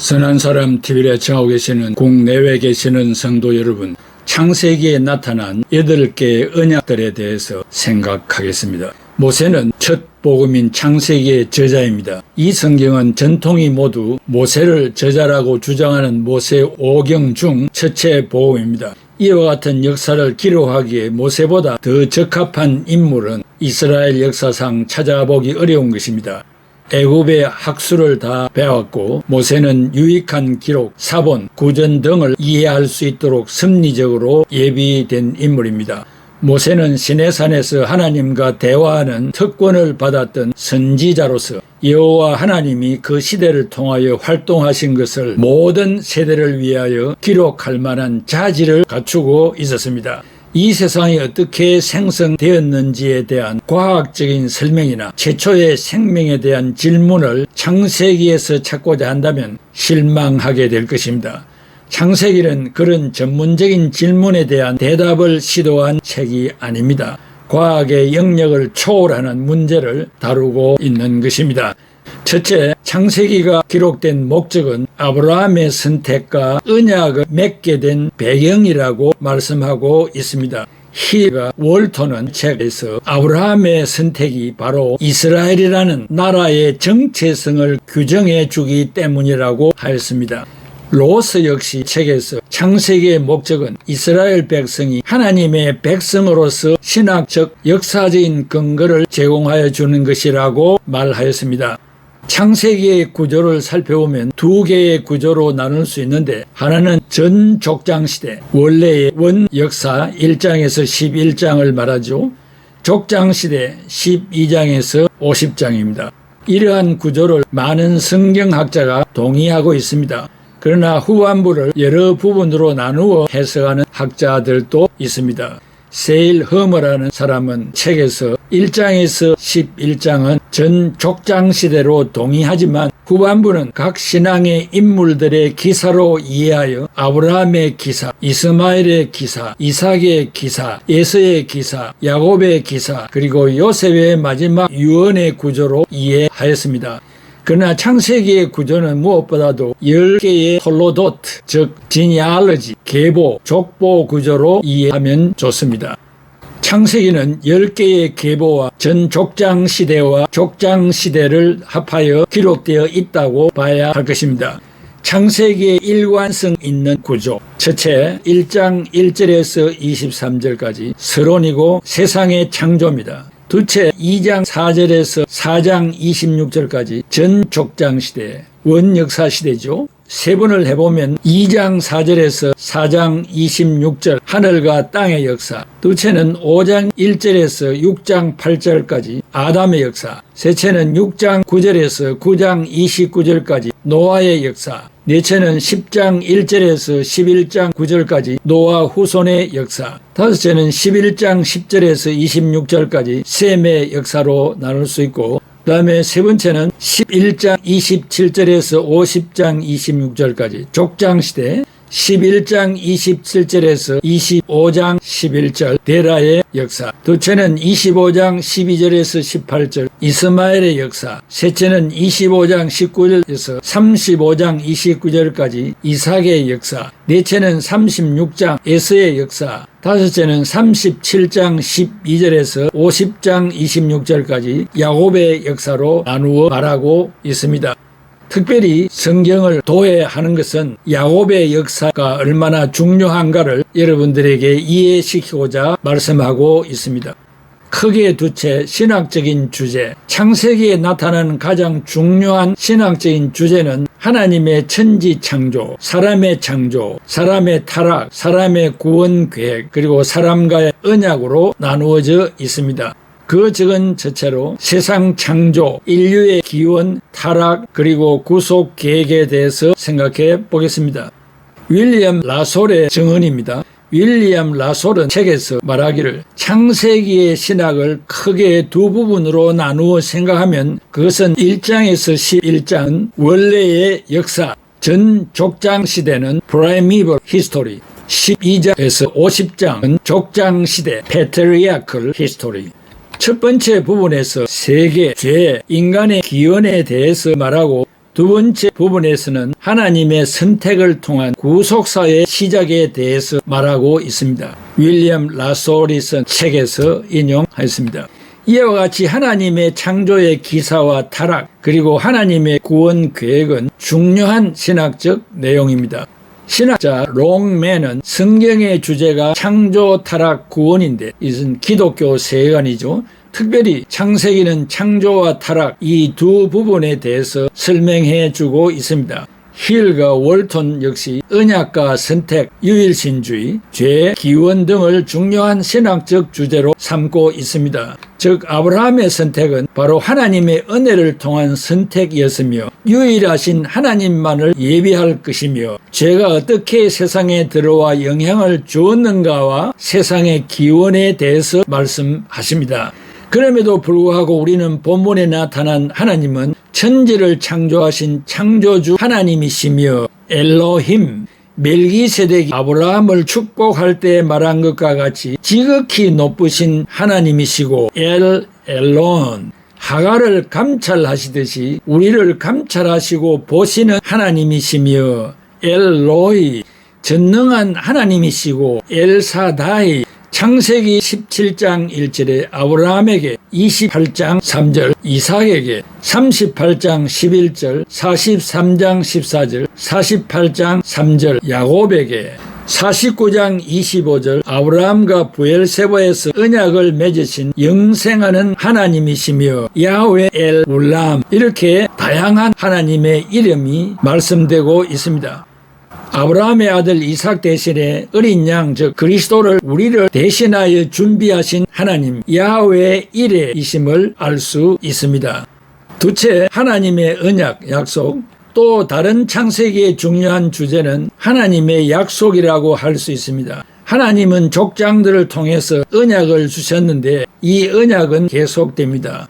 선한 사람 TV를 청하고 계시는 국내외 계시는 성도 여러분, 창세기에 나타난 8개의 언약들에 대해서 생각하겠습니다. 모세는 첫 복음인 창세기의 저자입니다. 이 성경은 전통이 모두 모세를 저자라고 주장하는 모세 5경 중 첫째 복음입니다. 이와 같은 역사를 기록하기에 모세보다 더 적합한 인물은 이스라엘 역사상 찾아보기 어려운 것입니다. 애굽의 학술을 다 배웠고 모세는 유익한 기록, 사본, 구전 등을 이해할 수 있도록 섭리적으로 예비된 인물입니다. 모세는 시내산에서 하나님과 대화하는 특권을 받았던 선지자로서 여호와 하나님이 그 시대를 통하여 활동하신 것을 모든 세대를 위하여 기록할 만한 자질을 갖추고 있었습니다. 이 세상이 어떻게 생성되었는지에 대한 과학적인 설명이나 최초의 생명에 대한 질문을 창세기에서 찾고자 한다면 실망하게 될 것입니다. 창세기는 그런 전문적인 질문에 대한 대답을 시도한 책이 아닙니다. 과학의 영역을 초월하는 문제를 다루고 있는 것입니다. 첫째, 창세기가 기록된 목적은 아브라함의 선택과 언약을 맺게 된 배경이라고 말씀하고 있습니다. 히가 월토는 책에서 아브라함의 선택이 바로 이스라엘이라는 나라의 정체성을 규정해 주기 때문이라고 하였습니다. 로스 역시 책에서 창세기의 목적은 이스라엘 백성이 하나님의 백성으로서 신학적 역사적인 근거를 제공하여 주는 것이라고 말하였습니다. 창세기의 구조를 살펴보면 두 개의 구조로 나눌 수 있는데, 하나는 전 족장시대, 원래의 원 역사 1장에서 11장을 말하죠. 족장시대 12장에서 50장입니다. 이러한 구조를 많은 성경학자가 동의하고 있습니다. 그러나 후반부를 여러 부분으로 나누어 해석하는 학자들도 있습니다. 세일 허머라는 사람은 책에서 1장에서 11장은 전 족장시대로 동의하지만 후반부는 각 신앙의 인물들의 기사로 이해하여 아브라함의 기사, 이스마엘의 기사, 이삭의 기사, 에서의 기사, 야곱의 기사, 그리고 요셉의 마지막 유언의 구조로 이해하였습니다. 그러나 창세기의 구조는 무엇보다도 10개의 홀로도트, 즉 지니알러지, 계보, 족보 구조로 이해하면 좋습니다. 창세기는 10개의 계보와 전 족장시대와 족장시대를 합하여 기록되어 있다고 봐야 할 것입니다. 창세기의 일관성 있는 구조. 첫째, 1장 1절에서 23절까지 서론이고 세상의 창조입니다. 둘째, 2장 4절에서 4장 26절까지 전 족장시대, 원역사시대죠. 세분을 해보면 2장 4절에서 4장 26절 하늘과 땅의 역사, 둘째는 5장 1절에서 6장 8절까지 아담의 역사, 셋째는 6장 9절에서 9장 29절까지 노아의 역사, 넷째는 10장 1절에서 11장 9절까지 노아 후손의 역사, 다섯째는 11장 10절에서 26절까지 셈의 역사로 나눌 수 있고, 그 다음에 세 번째는 11장 27절에서 50장 26절까지 족장시대, 11장 27절에서 25장 11절 데라의 역사, 둘째는 25장 12절에서 18절 이스마엘의 역사, 셋째는 25장 19절에서 35장 29절까지 이삭의 역사, 넷째는 36장 에서의 역사, 다섯째는 37장 12절에서 50장 26절까지 야곱의 역사로 나누어 말하고 있습니다. 특별히 성경을 도해하는 것은 야곱의 역사가 얼마나 중요한가를 여러분들에게 이해시키고자 말씀하고 있습니다. 크게 두 채 신학적인 주제, 창세기에 나타나는 가장 중요한 신학적인 주제는 하나님의 천지 창조, 사람의 타락, 사람의 구원 계획, 그리고 사람과의 언약으로 나누어져 있습니다. 그 적은 저체로 세상 창조, 인류의 기원, 타락, 그리고 구속 계획에 대해서 생각해 보겠습니다. 윌리엄 라솔의 증언입니다. 윌리엄 라솔은 책에서 말하기를 창세기의 신학을 크게 두 부분으로 나누어 생각하면 그것은 1장에서 11장은 원래의 역사, 전 족장 시대는 primeval history, 12장에서 50장은 족장 시대 patriarchal history. 첫 번째 부분에서 세계, 죄, 인간의 기원에 대해서 말하고 두 번째 부분에서는 하나님의 선택을 통한 구속사의 시작에 대해서 말하고 있습니다. 윌리엄 라소리슨 책에서 인용하였습니다. 이와 같이 하나님의 창조의 기사와 타락 그리고 하나님의 구원 계획은 중요한 신학적 내용입니다. 신학자 롱맨은 성경의 주제가 창조, 타락, 구원인데 이것은 기독교 세계관이죠. 특별히 창세기는 창조와 타락 이 두 부분에 대해서 설명해 주고 있습니다. 힐과 월톤 역시 언약과 선택, 유일신주의, 죄, 기원 등을 중요한 신학적 주제로 삼고 있습니다. 즉 아브라함의 선택은 바로 하나님의 은혜를 통한 선택이었으며 유일하신 하나님만을 예비할 것이며 죄가 어떻게 세상에 들어와 영향을 주었는가와 세상의 기원에 대해서 말씀하십니다. 그럼에도 불구하고 우리는 본문에 나타난 하나님은 천지를 창조하신 창조주 하나님이시며 엘로힘, 멜기세덱이 아브라함을 축복할 때 말한 것과 같이 지극히 높으신 하나님이시고 엘론, 하갈을 감찰하시듯이 우리를 감찰하시고 보시는 하나님이시며 엘로이, 전능한 하나님이시고 엘사다이, 창세기 17장 1절에 아브라함에게 28장 3절, 이삭에게 38장 11절, 43장 14절, 48장 3절, 야곱에게 49장 25절 아브라함과 브엘세바에서 언약을 맺으신 영생하는 하나님이시며 야훼 엘 울람 이렇게 다양한 하나님의 이름이 말씀되고 있습니다. 아브라함의 아들 이삭 대신에 어린 양 즉 그리스도를 우리를 대신하여 준비하신 하나님 야훼 이레이심을 알 수 있습니다. 두째 하나님의 언약 약속 또 다른 창세기의 중요한 주제는 하나님의 약속이라고 할 수 있습니다. 하나님은 족장들을 통해서 언약을 주셨는데 이 언약은 계속됩니다.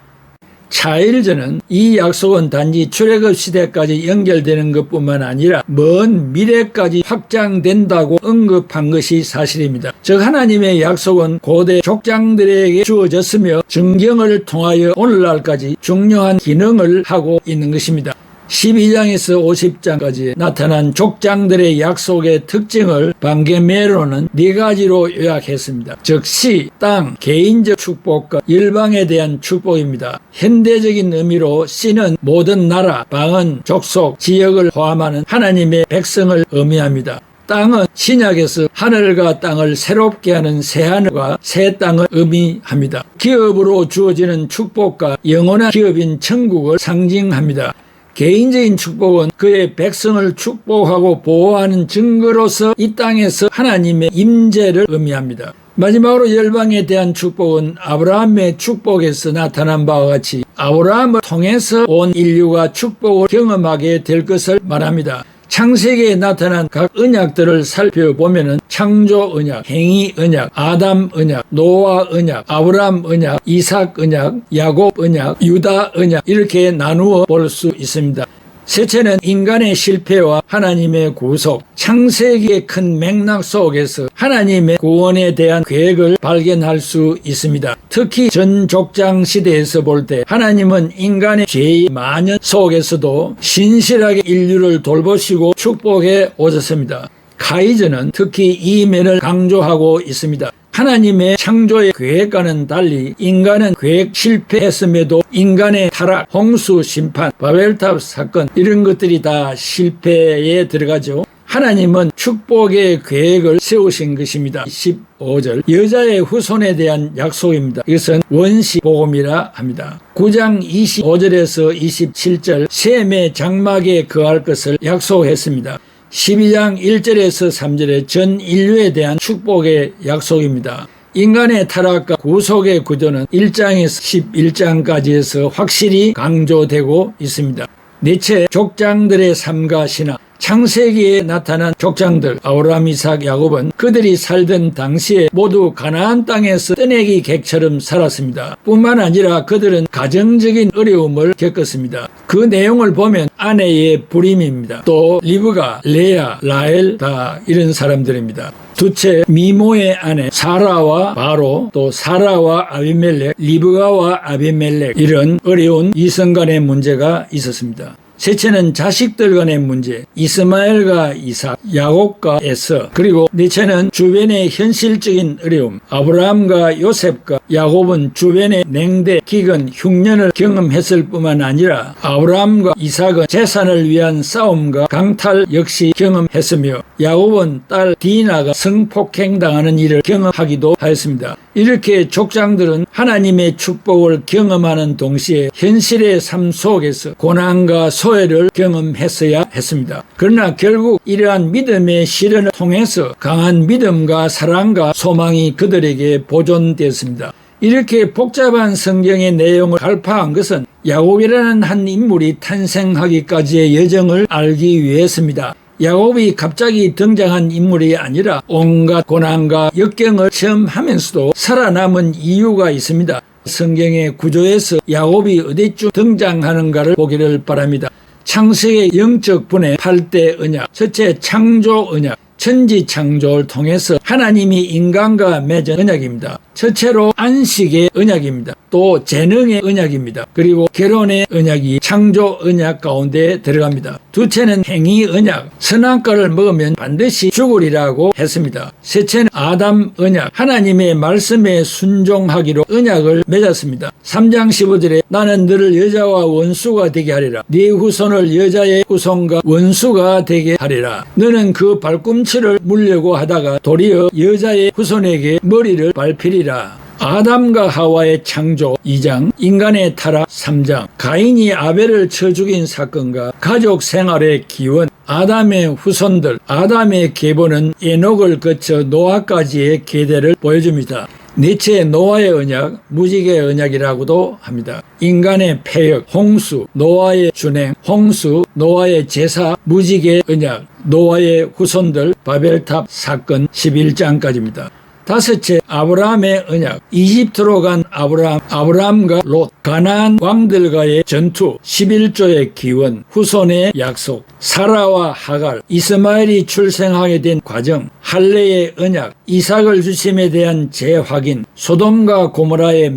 차일전은 이 약속은 단지 출애굽 시대까지 연결되는 것뿐만 아니라 먼 미래까지 확장된다고 언급한 것이 사실입니다. 즉 하나님의 약속은 고대 족장들에게 주어졌으며 정경을 통하여 오늘날까지 중요한 기능을 하고 있는 것입니다. 12장에서 50장까지 나타난 족장들의 약속의 특징을 반게메로는 네 가지로 요약했습니다. 즉 시, 땅, 개인적 축복과 열방에 대한 축복입니다. 현대적인 의미로 시는 모든 나라, 방언, 족속, 지역을 포함하는 하나님의 백성을 의미합니다. 땅은 신약에서 하늘과 땅을 새롭게 하는 새하늘과 새 땅을 의미합니다. 기업으로 주어지는 축복과 영원한 기업인 천국을 상징합니다. 개인적인 축복은 그의 백성을 축복하고 보호하는 증거로서 이 땅에서 하나님의 임재를 의미합니다. 마지막으로 열방에 대한 축복은 아브라함의 축복에서 나타난 바와 같이 아브라함을 통해서 온 인류가 축복을 경험하게 될 것을 말합니다. 창세기에 나타난 각 언약들을 살펴보면 창조 언약, 행위 언약, 아담 언약, 노아 언약, 아브라함 언약, 이삭 언약, 야곱 언약, 유다 언약 이렇게 나누어 볼 수 있습니다. 셋째는 인간의 실패와 하나님의 구속, 창세기의 큰 맥락 속에서 하나님의 구원에 대한 계획을 발견할 수 있습니다. 특히 전 족장 시대에서 볼 때 하나님은 인간의 죄의 만연 속에서도 신실하게 인류를 돌보시고 축복해 오셨습니다. 카이저는 특히 이 면을 강조하고 있습니다. 하나님의 창조의 계획과는 달리 인간은 계획 실패했음에도 인간의 타락, 홍수 심판, 바벨탑 사건 이런 것들이 다 실패에 들어가죠. 하나님은 축복의 계획을 세우신 것입니다. 15절 여자의 후손에 대한 약속입니다. 이것은 원시복음이라 합니다. 9장 25절에서 27절 셈의 장막에 거할 것을 약속했습니다. 12장 1절에서 3절에 전 인류에 대한 축복의 약속입니다. 인간의 타락과 구속의 구조는 1장에서 11장까지에서 확실히 강조되고 있습니다. 넷째, 족장들의 삶과 신앙. 창세기에 나타난 족장들 아브라함, 이삭, 야곱은 그들이 살던 당시에 모두 가나안 땅에서 떠내기 객처럼 살았습니다. 뿐만 아니라 그들은 가정적인 어려움을 겪었습니다. 그 내용을 보면 아내의 불임입니다. 또 리브가, 레아, 라헬 다 이런 사람들입니다. 두째, 미모의 아내 사라와 바로, 또 사라와 아비멜렉, 리브가와 아비멜렉 이런 어려운 이성 간의 문제가 있었습니다. 셋째는 자식들 간의 문제, 이스마엘과 이삭, 야곱과 에서, 그리고 넷째는 주변의 현실적인 어려움, 아브라함과 요셉과 야곱은 주변의 냉대, 기근, 흉년을 경험했을 뿐만 아니라 아브라함과 이삭은 재산을 위한 싸움과 강탈 역시 경험했으며 야곱은 딸 디나가 성폭행당하는 일을 경험하기도 하였습니다. 이렇게 족장들은 하나님의 축복을 경험하는 동시에 현실의 삶 속에서 고난과 소외를 경험했어야 했습니다. 그러나 결국 이러한 믿음의 시련을 통해서 강한 믿음과 사랑과 소망이 그들에게 보존되었습니다. 이렇게 복잡한 성경의 내용을 갈파한 것은 야곱이라는 한 인물이 탄생하기까지의 여정을 알기 위해서입니다. 야곱이 갑자기 등장한 인물이 아니라 온갖 고난과 역경을 체험하면서도 살아남은 이유가 있습니다. 성경의 구조에서 야곱이 어디쯤 등장하는가를 보기를 바랍니다. 창세기의 영적 분의 8대 언약, 첫째 창조 언약, 천지창조를 통해서 하나님이 인간과 맺은 언약입니다. 첫째로 안식의 언약입니다. 또 재능의 언약입니다. 그리고 결혼의 언약이 창조 언약 가운데 들어갑니다. 둘째는 행위 언약, 선악과를 먹으면 반드시 죽으리라고 했습니다. 셋째는 아담 언약, 하나님의 말씀에 순종하기로 언약을 맺었습니다. 3장 15절에 나는 너를 여자와 원수가 되게 하리라. 네 후손을 여자의 후손과 원수가 되게 하리라. 너는 그 발꿈치를 물려고 하다가 도리어 여자의 후손에게 머리를 밟히리라. 아담과 하와의 창조 2장, 인간의 타락 3장, 가인이 아벨을 쳐 죽인 사건과 가족 생활의 기원, 아담의 후손들, 아담의 계보는 에녹을 거쳐 노아까지의 계대를 보여줍니다. 넷째 노아의 언약, 무지개의 언약이라고도 합니다. 인간의 폐역, 홍수, 노아의 준행, 홍수, 노아의 제사, 무지개 언약, 노아의 후손들, 바벨탑 사건 11장까지입니다. 다섯째 아브라함의 언약, 이집트로 간 아브라함과 롯, 가나안 왕들과의 전투, 11조의 기원, 후손의 약속, 사라와 하갈, 이스마엘이 출생하게 된 과정, 할례의 언약, 이삭을 주심에 대한 재확인, 소돔과 고모라의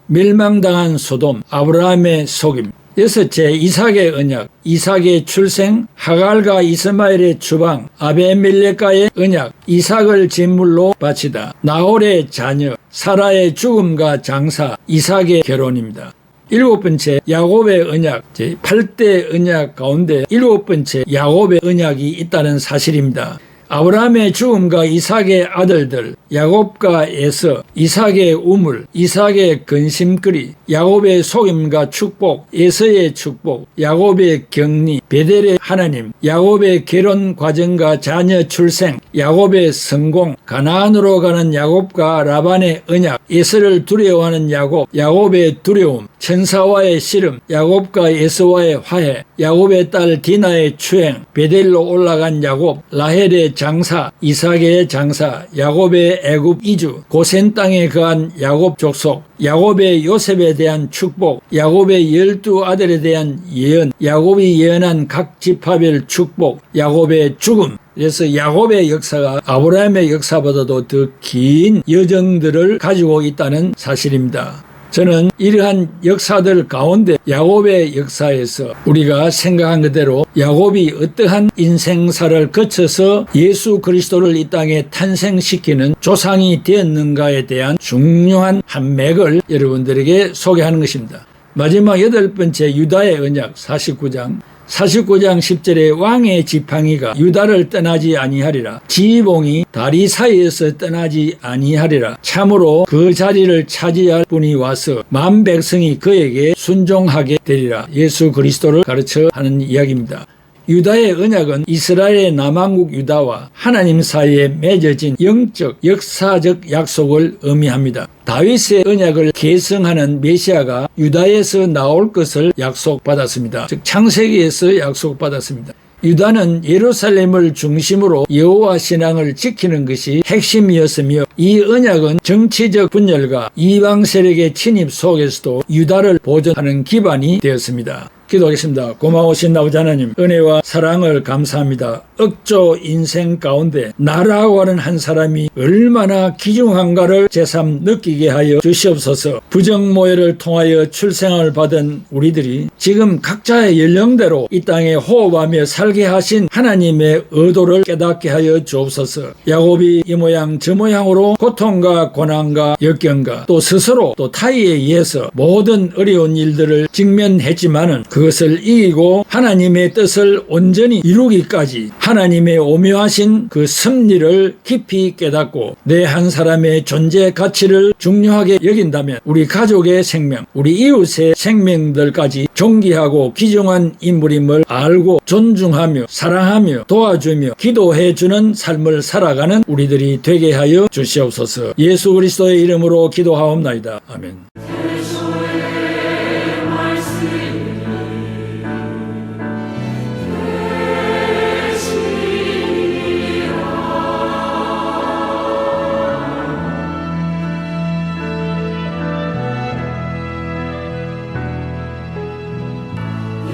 멸망당한 소돔, 아브라함의 속임. 여섯째 이삭의 언약, 이삭의 출생, 하갈과 이스마엘의 추방, 아베멜렉과의 언약, 이삭을 제물로 바치다, 나홀의 자녀, 사라의 죽음과 장사, 이삭의 결혼입니다. 일곱 번째 야곱의 언약, 제8대 언약 가운데 일곱 번째 야곱의 언약이 있다는 사실입니다. 아브라함의 죽음과 이삭의 아들들, 야곱과 에서, 이삭의 우물, 이삭의 근심거리, 야곱의 속임과 축복, 에서의 축복, 야곱의 격리, 베델의 하나님, 야곱의 결혼 과정과 자녀 출생, 야곱의 성공, 가나안으로 가는 야곱과 라반의 언약, 에서를 두려워하는 야곱, 야곱의 두려움, 천사와의 씨름, 야곱과 에서와의 화해, 야곱의 딸 디나의 추행, 베델로 올라간 야곱, 라헬의 장사, 이삭의 장사, 야곱의 애굽 이주, 고센 땅에 거한 야곱 족속, 야곱의 요셉에 대한 축복, 야곱의 12아들에 대한 예언, 야곱이 예언한 각 지파별 축복, 야곱의 죽음. 그래서 야곱의 역사가 아브라함의 역사보다도 더 긴 여정들을 가지고 있다는 사실입니다. 저는 이러한 역사들 가운데 야곱의 역사에서 우리가 생각한 그대로 야곱이 어떠한 인생사를 거쳐서 예수 그리스도를 이 땅에 탄생시키는 조상이 되었는가에 대한 중요한 한 맥을 여러분들에게 소개하는 것입니다. 마지막 8번째 유다의 언약 49장 10절에 왕의 지팡이가 유다를 떠나지 아니하리라. 지휘봉이 다리 사이에서 떠나지 아니하리라. 참으로 그 자리를 차지할 분이 와서 만 백성이 그에게 순종하게 되리라. 예수 그리스도를 가르쳐 하는 이야기입니다. 유다의 언약은 이스라엘의 남왕국 유다와 하나님 사이에 맺어진 영적, 역사적 약속을 의미합니다. 다윗의 언약을 계승하는 메시아가 유다에서 나올 것을 약속받았습니다. 즉 창세기에서 약속받았습니다. 유다는 예루살렘을 중심으로 여호와 신앙을 지키는 것이 핵심이었으며 이 언약은 정치적 분열과 이방 세력의 침입 속에서도 유다를 보존하는 기반이 되었습니다. 기도하겠습니다. 고마우신 아버지 하나님, 은혜와 사랑을 감사합니다. 억조 인생 가운데 나라고 하는 한 사람이 얼마나 귀중한가를 새삼 느끼게 하여 주시옵소서. 부정모해를 통하여 출생을 받은 우리들이 지금 각자의 연령대로 이 땅에 호흡하며 살게 하신 하나님의 의도를 깨닫게 하여 주옵소서. 야곱이 이 모양 저 모양으로 고통과 고난과 역경과 또 스스로 또 타의에 의해서 모든 어려운 일들을 직면했지만은 그것을 이기고 하나님의 뜻을 온전히 이루기까지 하나님의 오묘하신 그 섭리를 깊이 깨닫고 내 한 사람의 존재 가치를 중요하게 여긴다면 우리 가족의 생명, 우리 이웃의 생명들까지 존귀하고 귀중한 인물임을 알고 존중하며 사랑하며 도와주며 기도해주는 삶을 살아가는 우리들이 되게 하여 주시옵소서. 예수 그리스도의 이름으로 기도하옵나이다. 아멘.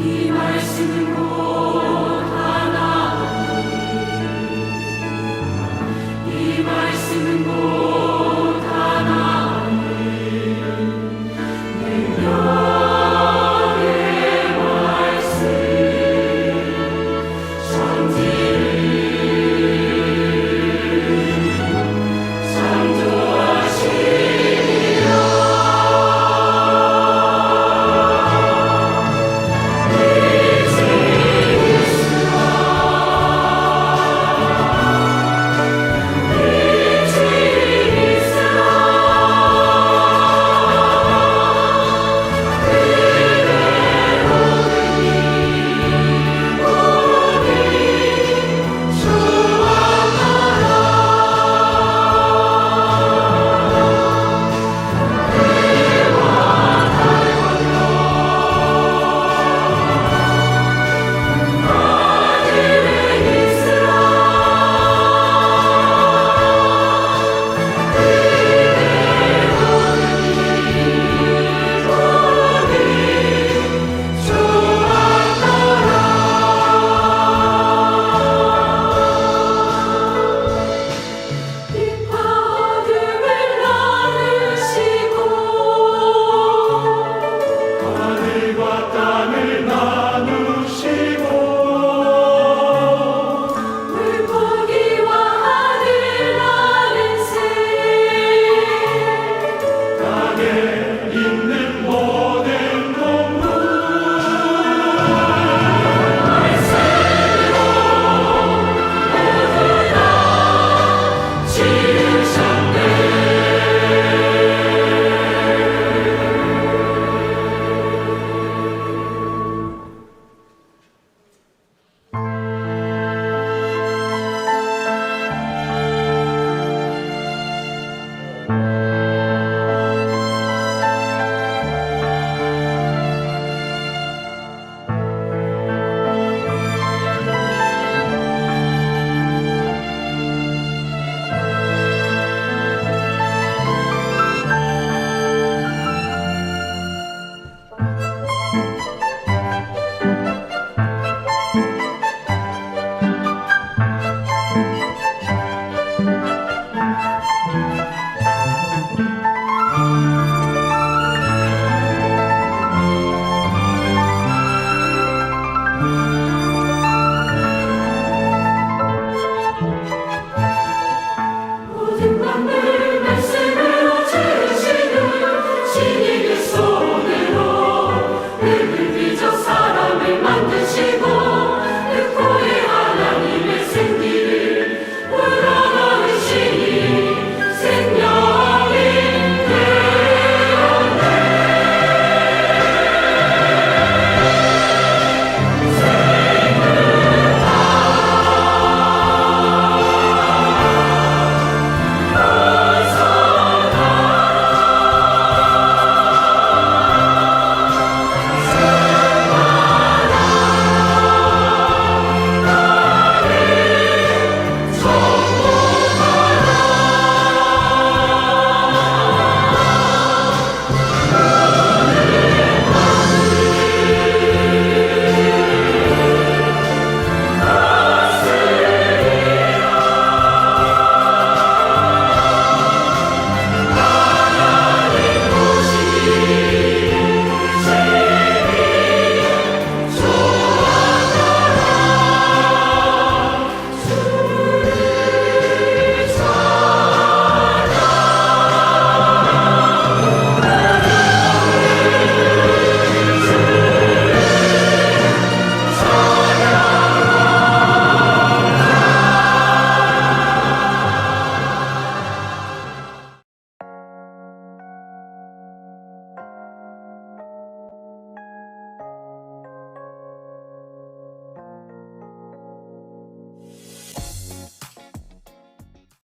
이 말씀은